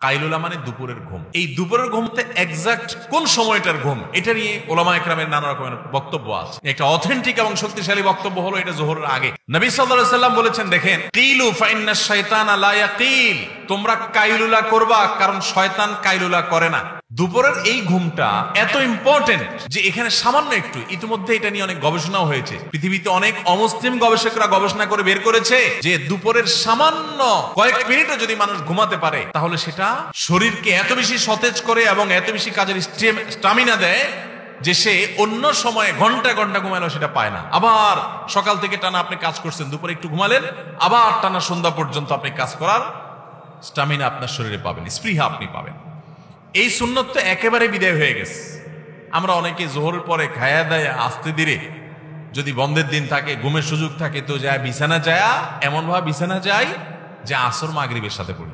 কাইলুলা মানে দুপুরের ঘুম। এই দুপুরের ঘুমতে এক্সাক্ট কোন সময়টার ঘুম, এটা নিয়ে ওলামা ইকরামের নানা রকমের বক্তব্য আছে। একটা অথেন্টিক এবং শক্তিশালী বক্তব্য হলো এটা যোহরের আগে। নবী সাল্লাল্লাহু আলাইহি সাল্লাম বলেছেন, দেখেন, কিলু ফাইন্নাশ শাইতানা লা ইয়াকিল, তোমরা কাইলুলা করবা কারণ শয়তান কাইলুলা করে না। দুপুরের এই ঘুমটা এত ইম্পর্টেন্ট যে এখানে সামান্য একটু, ইতিমধ্যে এটা নিয়ে অনেক গবেষণাও হয়েছে। পৃথিবীতে অনেক অমুসলিম গবেষকরা গবেষণা করে বের করেছে যে দুপুরের সামান্য কয়েক মিনিটও যদি মানুষ ঘুমাতে পারে তাহলে সেটা শরীরকে এত বেশি সতেজ করে এবং এত বেশি কাজের স্টামিনা দেয় যে সে অন্য সময়ে ঘন্টা ঘন্টা ঘুমালেও সেটা পায় না। আবার সকাল থেকে টানা আপনি কাজ করছেন, দুপুরে একটু ঘুমালেন, আবার টানা সন্ধ্যা পর্যন্ত আপনি কাজ করার স্টামিনা আপনার শরীরে পাবেন, স্পৃহা আপনি পাবেন। এই সুন্নত তো একেবারে বিদায় হয়ে গেছে। আমরা অনেকে জোহরের পরে খায়া দেয় আস্তে ধীরে, যদি বন্ধের দিন থাকে, ঘুমের সুযোগ থাকে, তো যায় বিছানা যায়, এমন ভাবে বিছানা যায় যে আসর মাগরিবের সাথে পড়ি।